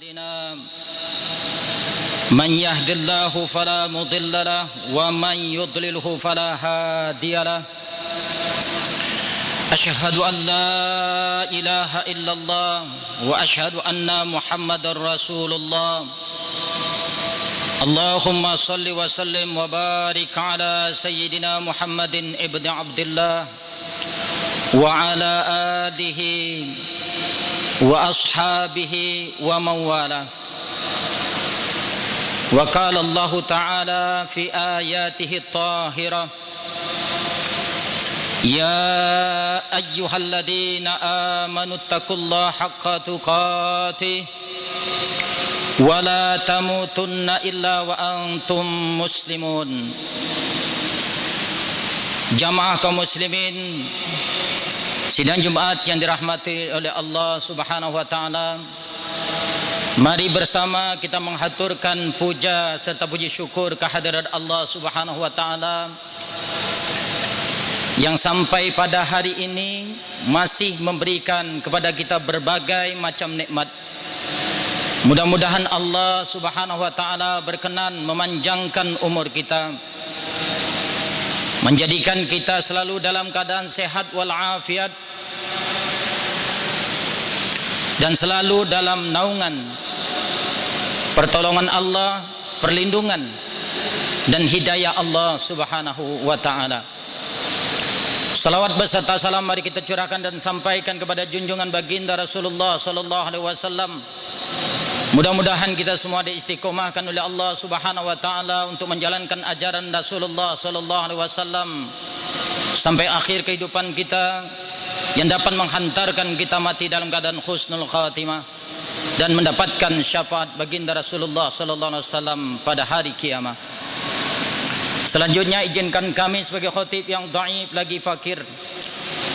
أعمالنا من يهد الله فلا مضل له ومن يضلله فلا هادي له أشهد أن لا إله إلا الله وأشهد أن محمدا رسول الله اللهم صل وسلم وبارك على سيدنا محمد ابن عبد الله وعلى آله وأصحابه ومن والاه. وقال الله تعالى في آياته الطاهرة يا أيها الذين آمنوا اتقوا الله حق تقاته ولا تموتن إلا وأنتم مسلمون. Jamaah kaum muslimin sidang Jumat yang dirahmati oleh Allah Subhanahu wa taala, mari bersama kita menghaturkan puja serta puji syukur kehadirat Allah Subhanahu wa taala yang sampai pada hari ini masih memberikan kepada kita berbagai macam nikmat. Mudah-mudahan Allah Subhanahu wa taala berkenan memanjangkan umur kita, menjadikan kita selalu dalam keadaan sehat walafiat dan selalu dalam naungan pertolongan Allah, perlindungan dan hidayah Allah Subhanahu wa taala. Salawat beserta salam mari kita curahkan dan sampaikan kepada junjungan baginda Rasulullah sallallahu alaihi wasallam. Mudah-mudahan kita semua diistiqomahkan oleh Allah Subhanahu wa taala untuk menjalankan ajaran Rasulullah sallallahu alaihi wasallam sampai akhir kehidupan kita, yang dapat menghantarkan kita mati dalam keadaan husnul khatimah dan mendapatkan syafaat baginda Rasulullah sallallahu alaihi wasallam pada hari kiamat. Selanjutnya izinkan kami sebagai khatib yang dhaif lagi fakir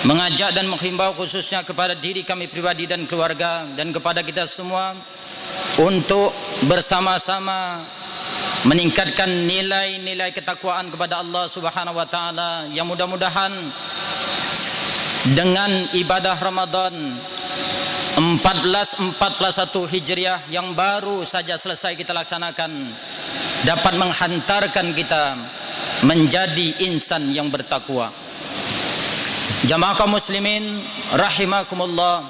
mengajak dan menghimbau khususnya kepada diri kami pribadi dan keluarga dan kepada kita semua untuk bersama-sama meningkatkan nilai-nilai ketakwaan kepada Allah Subhanahu wa taala, yang mudah-mudahan dengan ibadah Ramadan 1441 Hijriah yang baru saja selesai kita laksanakan dapat menghantarkan kita menjadi insan yang bertakwa. Jamaah kaum muslimin rahimakumullah,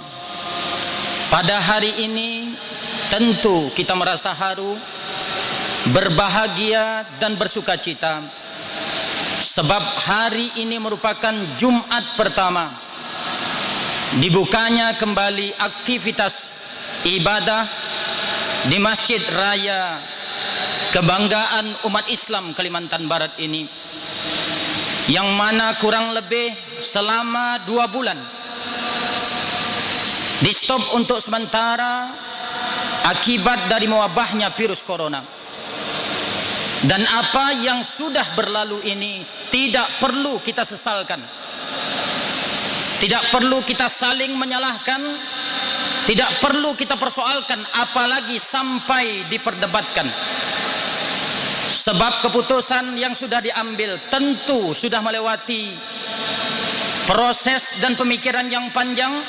pada hari ini tentu kita merasa haru, berbahagia dan bersukacita sebab hari ini merupakan Jumat pertama dibukanya kembali aktivitas ibadah di Masjid Raya Kebanggaan Umat Islam Kalimantan Barat ini, yang mana kurang lebih selama 2 bulan di stop untuk sementara akibat dari mewabahnya virus corona. Dan apa yang sudah berlalu ini tidak perlu kita sesalkan, tidak perlu kita saling menyalahkan, tidak perlu kita persoalkan, apalagi sampai diperdebatkan. Sebab keputusan yang sudah diambil tentu sudah melewati proses dan pemikiran yang panjang,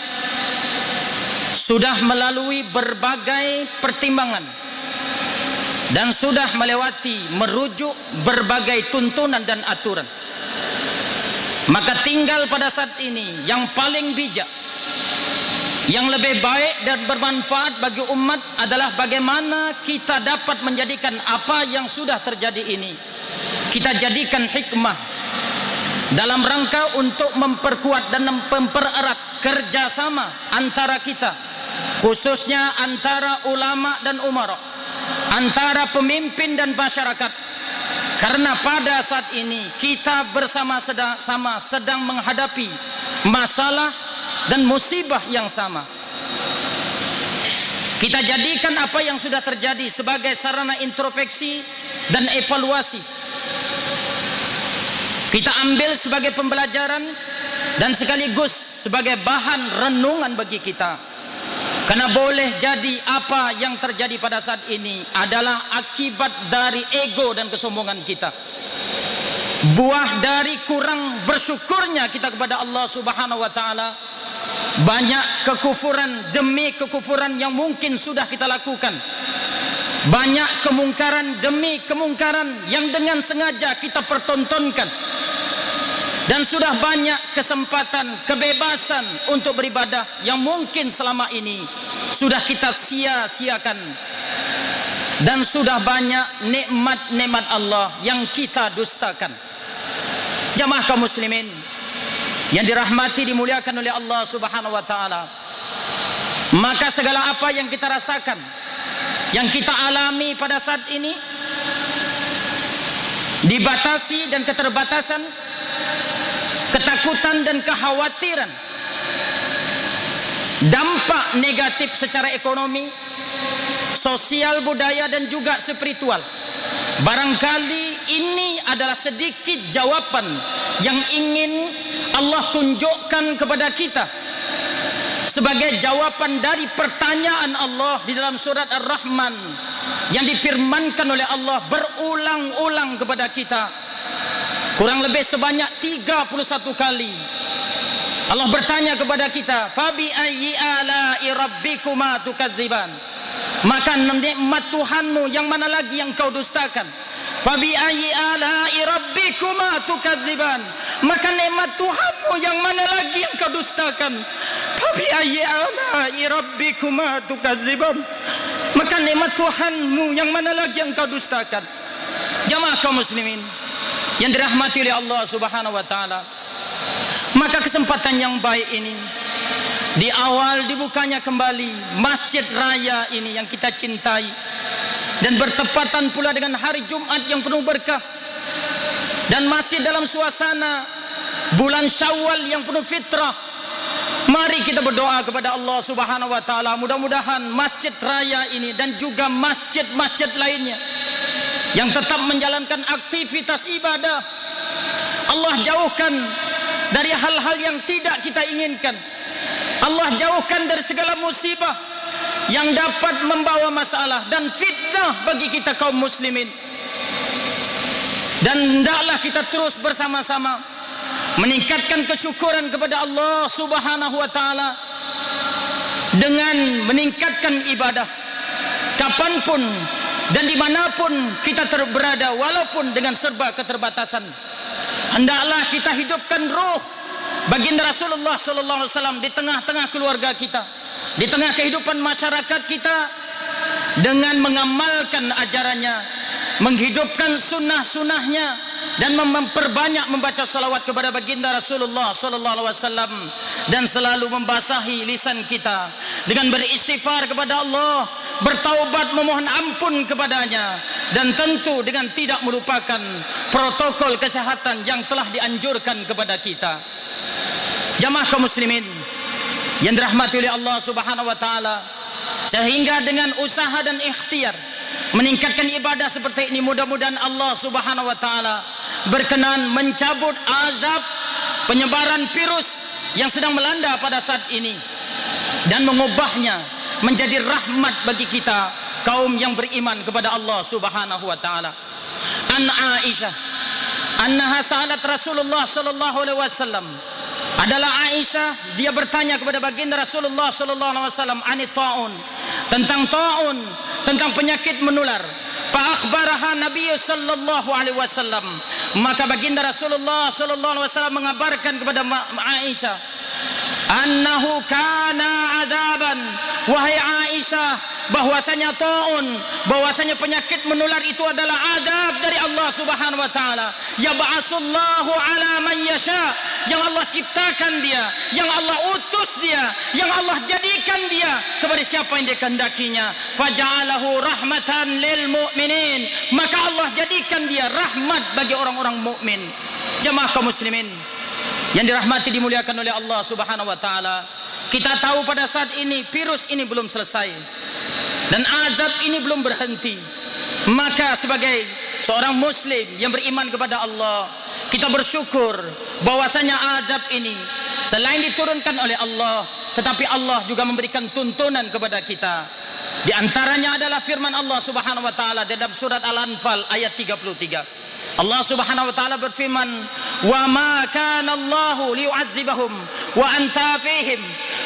sudah melalui berbagai pertimbangan dan sudah melewati merujuk berbagai tuntunan dan aturan. Maka tinggal pada saat ini yang paling bijak, yang lebih baik dan bermanfaat bagi umat adalah bagaimana kita dapat menjadikan apa yang sudah terjadi ini kita jadikan hikmah dalam rangka untuk memperkuat dan mempererat kerjasama antara kita, khususnya antara ulama dan umara, antara pemimpin dan masyarakat. Karena pada saat ini kita bersama-sama sedang menghadapi masalah dan musibah yang sama. Kita jadikan apa yang sudah terjadi sebagai sarana introspeksi dan evaluasi. Kita ambil sebagai pembelajaran dan sekaligus sebagai bahan renungan bagi kita. Karena boleh jadi apa yang terjadi pada saat ini adalah akibat dari ego dan kesombongan kita. Buah dari kurang bersyukurnya kita kepada Allah Subhanahu wa taala banyak kekufuran demi kekufuran yang mungkin sudah kita lakukan. Banyak kemungkaran demi kemungkaran yang dengan sengaja kita pertontonkan. Dan sudah banyak kesempatan, kebebasan untuk beribadah yang mungkin selama ini sudah kita sia-siakan. Dan sudah banyak nikmat-nikmat Allah yang kita dustakan. Jamaah kaum muslimin yang dirahmati, dimuliakan oleh Allah Subhanahu wa taala. Maka segala apa yang kita rasakan, yang kita alami pada saat ini, dibatasi dan keterbatasan, ketakutan dan kekhawatiran, dampak negatif secara ekonomi, sosial, budaya dan juga spiritual. Barangkali ini adalah sedikit jawaban yang ingin Allah tunjukkan kepada kita sebagai jawaban dari pertanyaan Allah di dalam surat Ar-Rahman yang difirmankan oleh Allah berulang-ulang kepada kita. Kurang lebih sebanyak 31 kali Allah bertanya kepada kita, "Fabi ayyi ala'i rabbikuma tukadziban?" Maka nikmat Tuhanmu yang mana lagi yang kau dustakan? Fabi ayyi ala'i rabbikuma tukadziban? Maka nikmat Tuhanmu yang mana lagi yang kau dustakan? Fabi ayyi ala'i rabbikuma tukadziban? Maka nikmat Tuhanmu yang mana lagi yang kau dustakan? Jamaah kaum muslimin yang dirahmati oleh Allah Subhanahu wa taala. Maka kesempatan yang baik ini, di awal dibukanya kembali Masjid Raya ini yang kita cintai, dan bertepatan pula dengan hari Jumat yang penuh berkah, dan masih dalam suasana bulan Syawal yang penuh fitrah. Mari kita berdoa kepada Allah Subhanahu wa taala, mudah-mudahan Masjid Raya ini dan juga masjid-masjid lainnya yang tetap menjalankan aktivitas ibadah, Allah jauhkan dari hal-hal yang tidak kita inginkan. Allah jauhkan dari segala musibah yang dapat membawa masalah dan fitnah bagi kita kaum muslimin. Dan hendaklah kita terus bersama-sama meningkatkan kesyukuran kepada Allah Subhanahu wa taala dengan meningkatkan ibadah kapanpun dan dimanapun kita berada, walaupun dengan serba keterbatasan. Hendaklah kita hidupkan ruh baginda Rasulullah sallallahu alaihi wasallam di tengah-tengah keluarga kita, di tengah kehidupan masyarakat kita, dengan mengamalkan ajarannya, menghidupkan sunnah-sunnahnya, dan memperbanyak membaca salawat kepada baginda Rasulullah sallallahu alaihi wasallam, dan selalu membasahi lisan kita dengan beristighfar kepada Allah, bertaubat memohon ampun kepadanya, dan tentu dengan tidak melupakan protokol kesehatan yang telah dianjurkan kepada kita. Jamaah kaum muslimin yang dirahmati oleh Allah Subhanahu wa taala, sehingga dengan usaha dan ikhtiar meningkatkan ibadah seperti ini, mudah-mudahan Allah Subhanahu wa taala berkenan mencabut azab penyebaran virus yang sedang melanda pada saat ini dan mengubahnya menjadi rahmat bagi kita kaum yang beriman kepada Allah Subhanahu wa taala. An Aisyah annaha sa'alat Rasulullah sallallahu alaihi wasallam, adalah Aisyah, dia bertanya kepada baginda Rasulullah sallallahu alaihi wasallam anit taun, tentang penyakit menular. Fa akhbaraha Nabi sallallahu alaihi wasallam, maka baginda Rasulullah sallallahu alaihi wasallam mengabarkan kepada Aisyah, annahu kana adaban, wahai Aisyah, bahwasanya taun, bahwasanya penyakit menular itu adalah adab dari Allah Subhanahu wa taala. Yab'atsullahu ala man yasha, yang Allah ciptakan dia, yang Allah utus dia, yang Allah jadikan dia kepada siapa yang dikehendakinya. Faja'alahu rahmatan lil mu'minin, maka Allah jadikan dia rahmat bagi orang-orang mukmin. Jemaah kaum muslimin yang dirahmati, dimuliakan oleh Allah Subhanahu wa taala, kita tahu pada saat ini virus ini belum selesai dan azab ini belum berhenti. Maka sebagai seorang muslim yang beriman kepada Allah, kita bersyukur bahwasanya azab ini selain diturunkan oleh Allah, tetapi Allah juga memberikan tuntunan kepada kita. Di antaranya adalah firman Allah Subhanahu wa taala dalam surat Al-Anfal ayat 33. Allah Subhanahu wa taala berfirman, "Wa ma kana Allahu liyu'adzibahum wa anta fihim,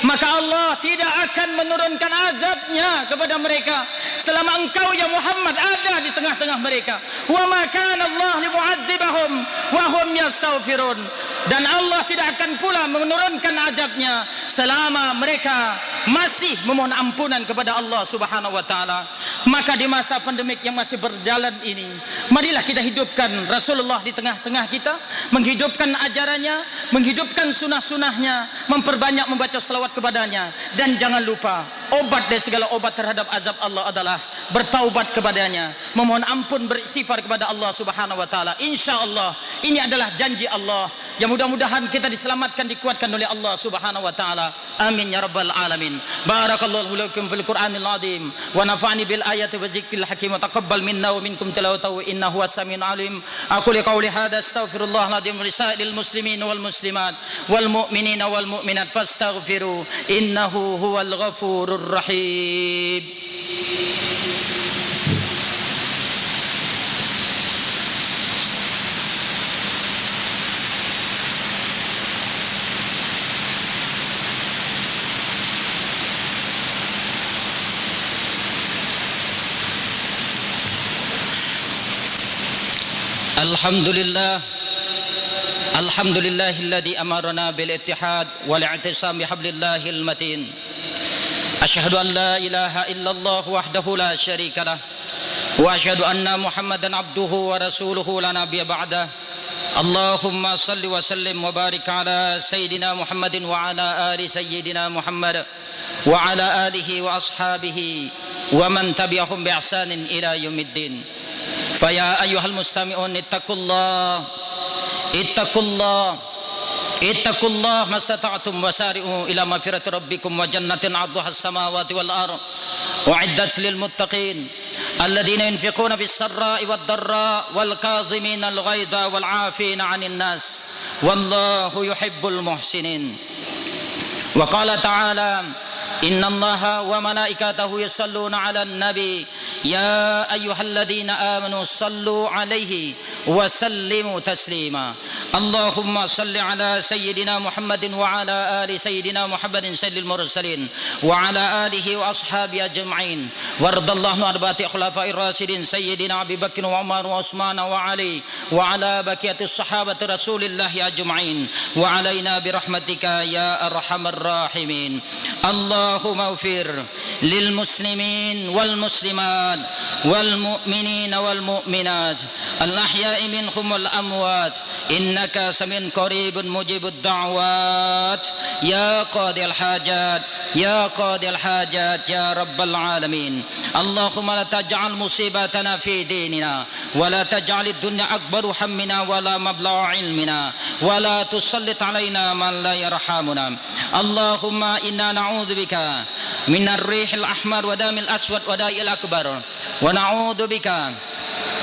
maka Allah tidak akan menurunkan azabnya kepada mereka selama engkau ya Muhammad ada di tengah-tengah mereka. Wa ma kana Allah limu'adzibahum wa hum yastaghfirun. Dan Allah tidak akan pula menurunkan azabnya selama mereka masih memohon ampunan kepada Allah Subhanahu wa taala. Maka di masa pandemik yang masih berjalan ini, marilah kita hidupkan Rasulullah di tengah-tengah kita, menghidupkan ajarannya, menghidupkan sunnah-sunnahnya, memperbanyak membaca selawat kepadanya. Dan jangan lupa, obat dari segala obat terhadap azab Allah adalah bertaubat kepadanya, memohon ampun, beristighfar kepada Allah Subhanahu wa taala. Insyaallah ini adalah janji Allah yang mudah-mudahan kita diselamatkan, dikuatkan oleh Allah Subhanahu wa taala. Amin ya rabbal alamin. Barakallahu lakum fil Qur'anil azim wa nafa'ani bil ayati wa dzikril hakim wa taqabbal minna wa minkum tilawatahu innahu was-sami'ul alim. Aku qouli hadza astaghfirullahal azim li sa'ilil muslimin wal muslimat wal mu'minina wal mu'minat fastaghfiru innahu huwal ghafurur rahim. Alhamdulillahilladzi amarna bil ittihad wal i'tisam bihablillahil matin. Asyhadu an la ilaha illallah wahdahu la syarika lah wa asyhadu anna Muhammadan abduhu wa rasuluhu la nabiyya ba'dah. Allahumma salli wa sallim wa barik ala sayyidina Muhammadin wa ala ali sayyidina Muhammad wa ala alihi wa ashabihi wa man tabi'ahum bi ihsanin ila yaumiddin. Faya ayyuhal mustami'un ittaqullah mastata'tum wasari'u ila magfirati rabbikum wa jannatin 'arduha as-samawati wal ardh u'iddat lil muttaqin alladhina yunfiquna bis sarra'i wad dharra'i wal kazimina al ghaidha wal 'afina 'anil nas wallahu yuhibbul muhsinin. Wa qala ta'ala innallaha wa malaikatahu yusalluna 'alan nabi يا أيها الذين آمنوا صلوا عليه وسلموا تسليما. اللهم صل على سيدنا محمد وعلى آل سيدنا محمد سيد المرسلين وعلى آله وأصحابه أجمعين وارض الله عن أربعة خلفاء الراشدين سيدنا أبي بكر وعمر وعثمان وعلي وعلى بقية الصحابة رسول الله أجمعين وعلينا برحمتك يا أرحم الراحمين. اللهم اغفر للمسلمين والمسلمات والمؤمنين والمؤمنات الأحياء منهم والأموات إنك سميع قريب مجيب الدعوات يا قاضي الحاجات يا قاضي الحاجات يا رب العالمين. اللهم لا تجعل مصيبتنا في ديننا ولا تجعل الدنيا أكبر همنا ولا مبلغ علمنا ولا تسلط علينا من لا يرحمنا. اللهم إنا نعوذ بك من الريح الأحمر ودم الأسود وداء الأكبر ونعوذ بك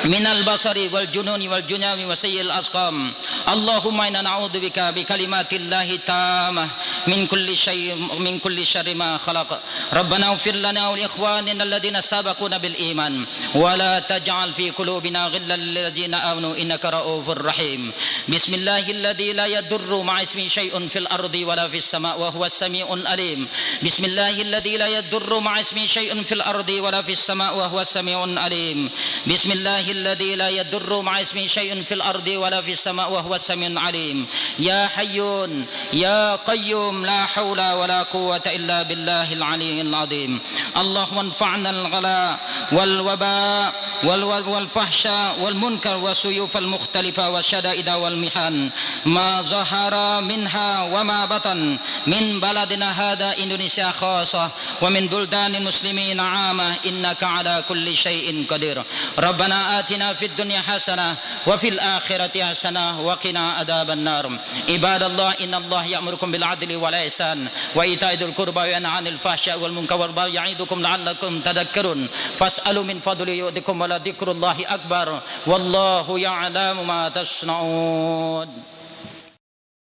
من البصر والجنون والجنام وسيء الأسقام. اللهم إنا نعوذ بك بكلمات الله التامة من كل شر ما خلق. ربنا اغفر لنا ولإخواننا الذين سبقونا بالإيمان ولا تجعل في قلوبنا غلا للذين آمنوا إنك رؤوف رحيم. بسم الله الذي لا يضر مع اسمه شيء في الأرض ولا في السماء وهو السميع العليم. بسم الله الذي لا يضر مع اسمه شيء في الأرض ولا في السماء وهو السميع العليم. بسم الله الذي لا يضر مع اسمه شيء في الأرض ولا في السماء وهو السميع العليم. يا حي يا قيوم لا حول ولا قوة إلا بالله العلي العظيم. اللهم انفعنا الغلاء والوباء والفحشاء والمنكر والسيوف المختلفة والشدائد والمحن ما ظهر منها وما بطن من بلدنا هذا إندونيسيا خاصة ومن بلدان المسلمين عامة إنك على كل شيء قدير. ربنا آتنا في الدنيا حسنة وفي الآخرة حسنة وقنا عذاب النار. عباد الله إن الله يأمركم بالعدل والإحسان وإيتاء ذي القربى وينهى عن الفحشاء والمنكر والبغي يعظكم لعلكم تذكرون. فاسألوا من فضله يؤتكم ولذكر الله أكبر والله يعلم ما تصنعون.